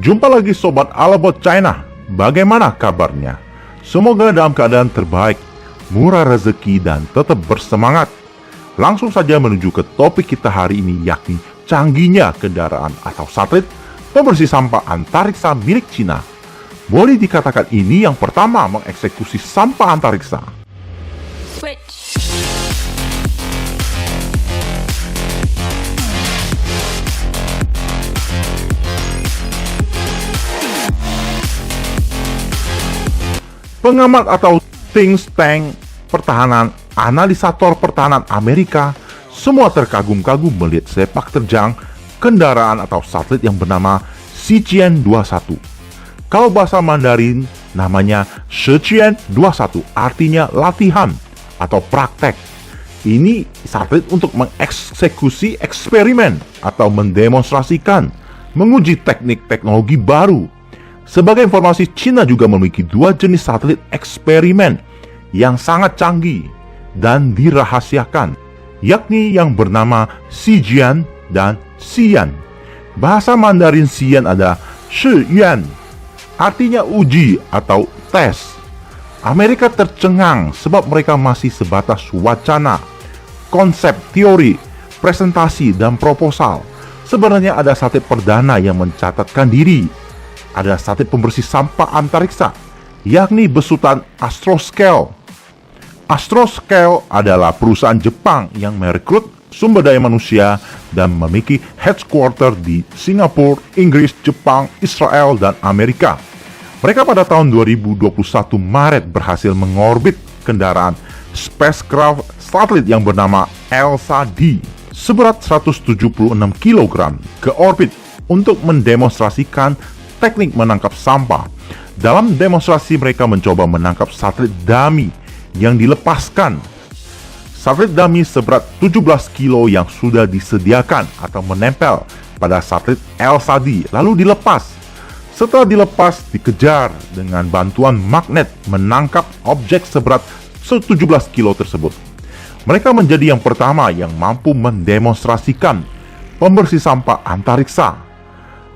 Jumpa lagi Sobat All About China. Bagaimana kabarnya? Semoga dalam keadaan terbaik, murah rezeki dan tetap bersemangat. Langsung saja menuju ke topik kita hari ini, yakni canggihnya kendaraan atau satelit pembersih sampah antariksa milik Cina. Boleh dikatakan ini yang pertama mengeksekusi sampah antariksa. Switch. Pengamat atau think tank pertahanan, analisator pertahanan Amerika, semua terkagum-kagum melihat sepak terjang kendaraan atau satelit yang bernama Shijian-21. Kalau bahasa Mandarin namanya Shijian-21, artinya latihan atau praktek. Ini satelit untuk mengeksekusi eksperimen atau mendemonstrasikan, menguji teknik teknologi baru. Sebagai informasi, Cina juga memiliki dua jenis satelit eksperimen yang sangat canggih dan dirahasiakan, yakni yang bernama Shijian dan Xian. Bahasa Mandarin Xian adalah Shiyuan, artinya uji atau tes. Amerika tercengang sebab mereka masih sebatas wacana, konsep, teori, presentasi, dan proposal. Sebenarnya ada satelit perdana yang mencatatkan diri. Ada satelit pembersih sampah antariksa, yakni besutan Astroscale. Astroscale adalah perusahaan Jepang yang merekrut sumber daya manusia dan memiliki headquarter di Singapura, Inggris, Jepang, Israel, dan Amerika. Mereka pada tahun 2021 Maret berhasil mengorbit kendaraan spacecraft satelit yang bernama ELSA-D seberat 176 kg ke orbit untuk mendemonstrasikan teknik menangkap sampah. Dalam demonstrasi mereka mencoba menangkap satelit dummy yang dilepaskan. Satelit dummy seberat 17 kilo yang sudah disediakan atau menempel pada satelit ELSA-D lalu dilepas. Setelah dilepas, dikejar dengan bantuan magnet menangkap objek seberat 17 kilo tersebut. Mereka menjadi yang pertama yang mampu mendemonstrasikan pembersih sampah antariksa.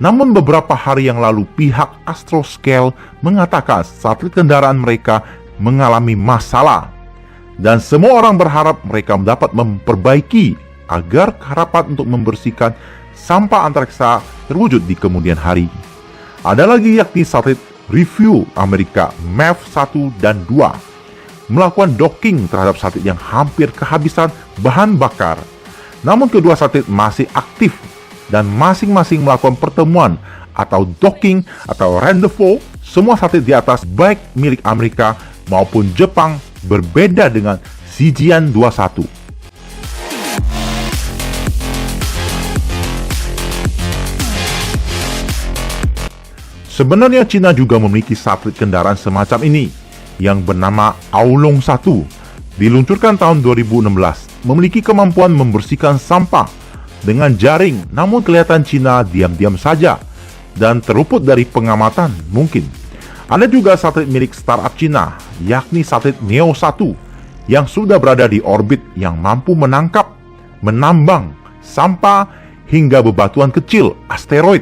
Namun beberapa hari yang lalu pihak Astroscale mengatakan satelit kendaraan mereka mengalami masalah. Dan semua orang berharap mereka dapat memperbaiki agar harapan untuk membersihkan sampah antariksa terwujud di kemudian hari. Ada lagi yakni satelit review Amerika MAV-1 dan 2 melakukan docking terhadap satelit yang hampir kehabisan bahan bakar. Namun kedua satelit masih aktif dan masing-masing melakukan pertemuan atau docking atau rendezvous. Semua satelit di atas baik milik Amerika maupun Jepang berbeda dengan Shijian-21. Sebenarnya Cina juga memiliki satelit kendaraan semacam ini yang bernama Aolong-1. Diluncurkan tahun 2016, memiliki kemampuan membersihkan sampah dengan jaring, namun kelihatan Cina diam-diam saja dan terluput dari pengamatan mungkin. Ada juga satelit milik startup Cina, yakni satelit Neo-1 yang sudah berada di orbit yang mampu menangkap, menambang sampah hingga bebatuan kecil, asteroid.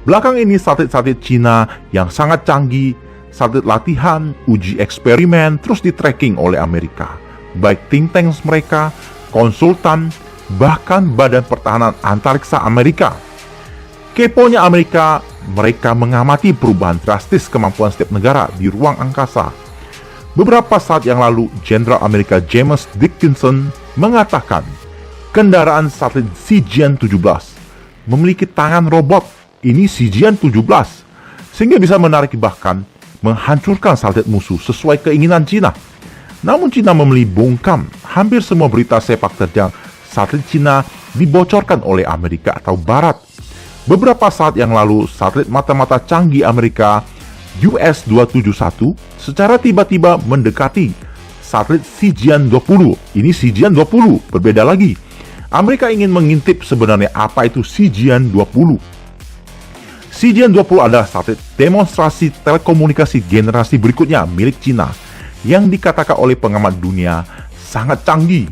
Belakang ini satelit-satelit Cina yang sangat canggih, satelit latihan, uji eksperimen terus di-tracking oleh Amerika, baik think tanks mereka, konsultan, bahkan Badan Pertahanan Antariksa Amerika. Keponya Amerika, mereka mengamati perubahan drastis kemampuan setiap negara di ruang angkasa. Beberapa saat yang lalu, Jenderal Amerika James Dickinson mengatakan kendaraan satelit Shijian-17 memiliki tangan robot, ini Shijian-17, sehingga bisa menarik bahkan menghancurkan satelit musuh sesuai keinginan Cina. Namun Cina memilih bungkam hampir semua berita sepak terjang satelit Cina dibocorkan oleh Amerika atau Barat. Beberapa saat yang lalu, satelit mata-mata canggih Amerika US-271 secara tiba-tiba mendekati satelit Shijian-20. Ini Shijian-20, berbeda lagi. Amerika ingin mengintip sebenarnya apa itu Shijian-20. Shijian-20 adalah satelit demonstrasi telekomunikasi generasi berikutnya milik Cina yang dikatakan oleh pengamat dunia sangat canggih.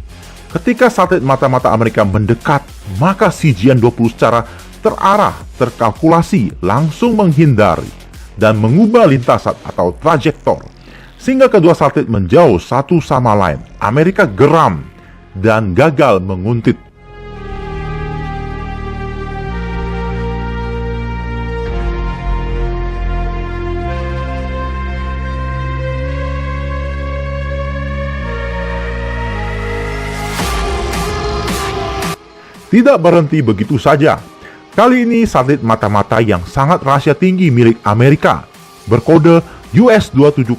Ketika satelit mata-mata Amerika mendekat, maka Shijian-20 secara terarah, terkalkulasi, langsung menghindari, dan mengubah lintasan atau trajektor, sehingga kedua satelit menjauh satu sama lain. Amerika geram dan gagal menguntit. Tidak berhenti begitu saja. Kali ini satelit mata-mata yang sangat rahasia tinggi milik Amerika berkode US-270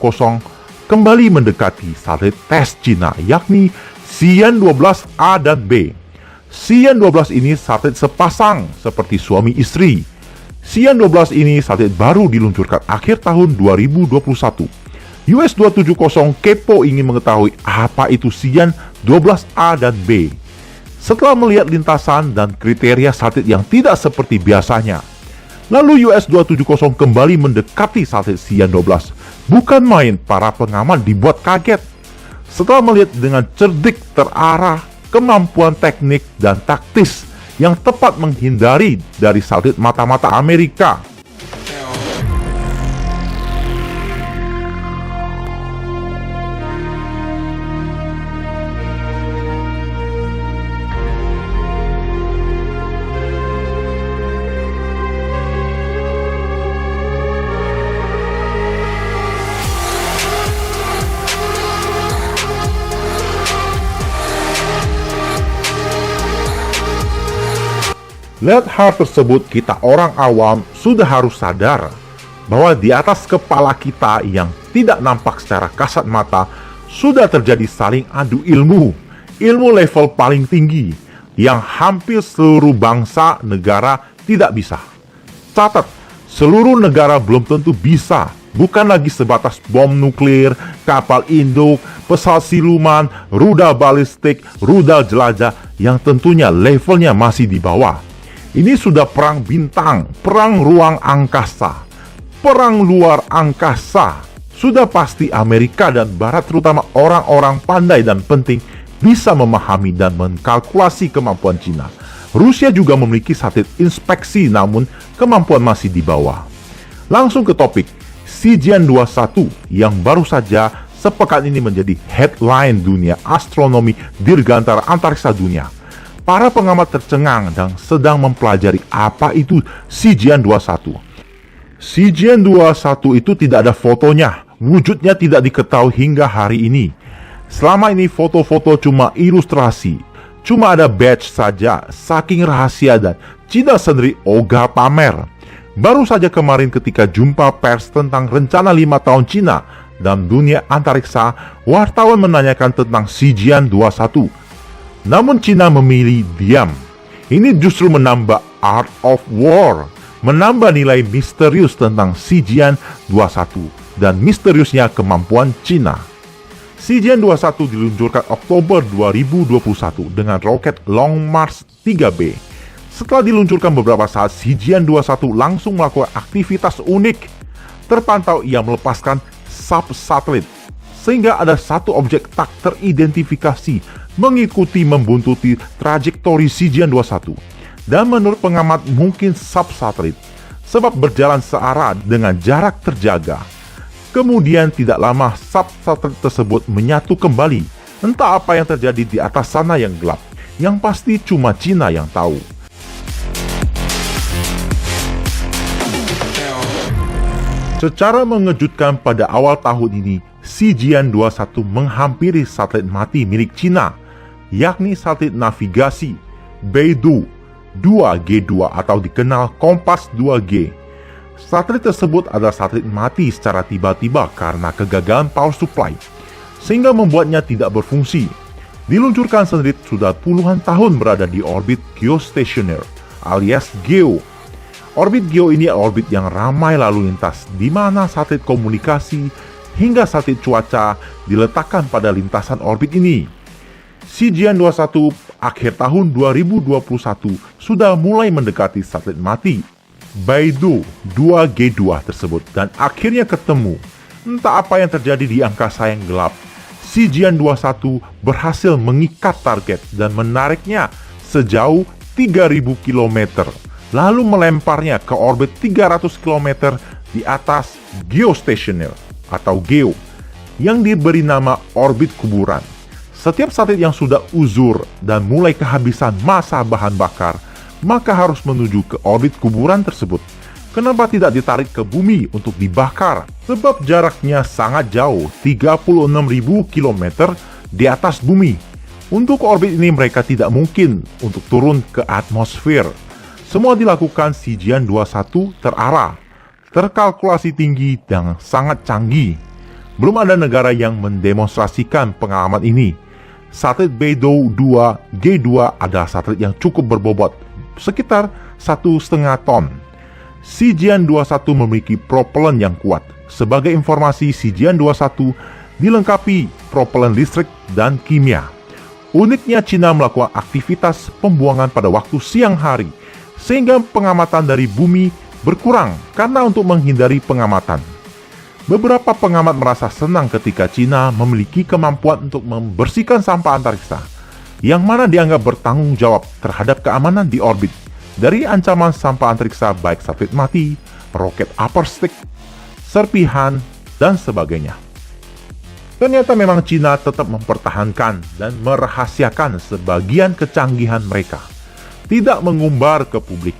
kembali mendekati satelit tes Cina, yakni Xi'an-12A dan B. Xi'an-12 ini satelit sepasang seperti suami istri. Xi'an-12 ini satelit baru diluncurkan akhir tahun 2021. US-270 kepo ingin mengetahui apa itu Xi'an-12A dan B. Setelah melihat lintasan dan kriteria satelit yang tidak seperti biasanya, lalu US-270 kembali mendekati satelit Xi'an-12. Bukan main, para pengamat dibuat kaget. Setelah melihat dengan cerdik, terarah, kemampuan teknik dan taktis yang tepat menghindari dari satelit mata-mata Amerika. Lihat hal tersebut, kita orang awam sudah harus sadar bahwa di atas kepala kita yang tidak nampak secara kasat mata sudah terjadi saling adu ilmu level paling tinggi yang hampir seluruh bangsa negara tidak bisa. Catat, seluruh negara belum tentu bisa, bukan lagi sebatas bom nuklir, kapal induk, pesawat siluman, rudal balistik, rudal jelajah yang tentunya levelnya masih di bawah. Ini sudah perang bintang, perang ruang angkasa, perang luar angkasa. Sudah pasti Amerika dan Barat, terutama orang-orang pandai dan penting, bisa memahami dan mengkalkulasi kemampuan Cina. Rusia juga memiliki satelit inspeksi, namun kemampuan masih di bawah. Langsung ke topik, Xi'an-21 yang baru saja sepekan ini menjadi headline dunia astronomi dirgantara antariksa dunia. Para pengamat tercengang dan sedang mempelajari apa itu Xi'an-21. Xi'an-21 itu tidak ada fotonya, wujudnya tidak diketahui hingga hari ini. Selama ini foto-foto cuma ilustrasi, cuma ada badge saja, saking rahasia dan Cina sendiri ogah pamer. Baru saja kemarin ketika jumpa pers tentang rencana 5 tahun Cina dalam dunia antariksa, wartawan menanyakan tentang Xi'an-21. Namun Cina memilih diam. Ini justru menambah art of war, menambah nilai misterius tentang Xi'an-21 dan misteriusnya kemampuan Cina. Xi'an-21 diluncurkan Oktober 2021 dengan roket Long March 3B. Setelah diluncurkan beberapa saat, Xi'an-21 langsung melakukan aktivitas unik. Terpantau ia melepaskan sub-satelit, sehingga ada satu objek tak teridentifikasi mengikuti membuntuti trajektori Xi'an-21. Dan menurut pengamat mungkin sub-satelit, sebab berjalan searah dengan jarak terjaga. Kemudian tidak lama sub-satelit tersebut menyatu kembali. Entah apa yang terjadi di atas sana yang gelap. Yang pasti cuma Cina yang tahu. Secara mengejutkan pada awal tahun ini, Xi'an-21 menghampiri satelit mati milik Cina, yakni satelit navigasi Beidou 2G2 atau dikenal Kompas 2G. Satelit tersebut adalah satelit mati secara tiba-tiba karena kegagalan power supply, sehingga membuatnya tidak berfungsi. Diluncurkan satelit sudah puluhan tahun berada di orbit geostationer alias GEO. Orbit GEO ini orbit yang ramai lalu lintas, di mana satelit komunikasi hingga satelit cuaca diletakkan pada lintasan orbit ini. Xi'an-21 akhir tahun 2021 sudah mulai mendekati satelit mati Beidou 2G2 tersebut dan akhirnya ketemu. Entah apa yang terjadi di angkasa yang gelap, Xi'an-21 berhasil mengikat target dan menariknya sejauh 3000 km lalu melemparnya ke orbit 300 km di atas geostationer atau GEO yang diberi nama orbit kuburan. Setiap satelit yang sudah uzur dan mulai kehabisan masa bahan bakar, maka harus menuju ke orbit kuburan tersebut. Kenapa tidak ditarik ke bumi untuk dibakar? Sebab jaraknya sangat jauh, 36.000 km di atas bumi. Untuk orbit ini mereka tidak mungkin untuk turun ke atmosfer. Semua dilakukan Shijian-21 terarah, terkalkulasi tinggi dan sangat canggih. Belum ada negara yang mendemonstrasikan pengalaman ini. Satelit Beidou 2 G2 adalah satelit yang cukup berbobot, sekitar 1,5 ton. Shijian-21 memiliki propellan yang kuat. Sebagai informasi, Shijian-21 dilengkapi propellan listrik dan kimia. Uniknya, Cina melakukan aktivitas pembuangan pada waktu siang hari, sehingga pengamatan dari bumi berkurang karena untuk menghindari pengamatan. Beberapa pengamat merasa senang ketika Cina memiliki kemampuan untuk membersihkan sampah antariksa, yang mana dianggap bertanggung jawab terhadap keamanan di orbit dari ancaman sampah antariksa baik satelit mati, roket upper stick, serpihan, dan sebagainya. Ternyata memang Cina tetap mempertahankan dan merahasiakan sebagian kecanggihan mereka, tidak mengumbar ke publik.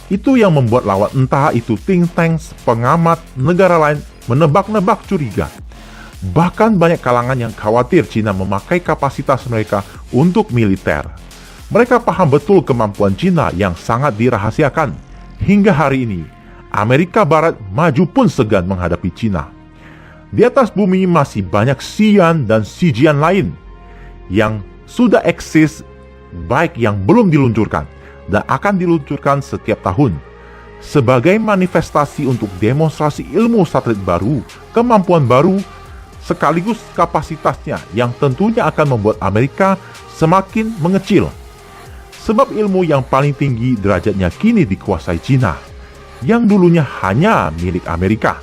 Itu yang membuat lawan entah itu think tanks, pengamat, negara lain menebak-nebak curiga. Bahkan banyak kalangan yang khawatir Cina memakai kapasitas mereka untuk militer. Mereka paham betul kemampuan Cina yang sangat dirahasiakan. Hingga hari ini, Amerika Barat maju pun segan menghadapi Cina. Di atas bumi masih banyak Xi'an dan Shijian lain yang sudah eksis, baik yang belum diluncurkan dan akan diluncurkan setiap tahun. Sebagai manifestasi untuk demonstrasi ilmu satelit baru, kemampuan baru, sekaligus kapasitasnya yang tentunya akan membuat Amerika semakin mengecil. Sebab ilmu yang paling tinggi derajatnya kini dikuasai Cina, yang dulunya hanya milik Amerika.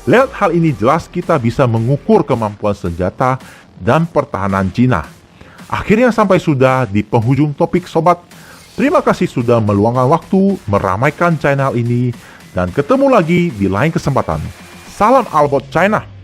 Lewat hal ini jelas kita bisa mengukur kemampuan senjata dan pertahanan Cina. Akhirnya sampai sudah di penghujung topik sobat. Terima kasih sudah meluangkan waktu meramaikan channel ini dan ketemu lagi di lain kesempatan. Salam Albot China.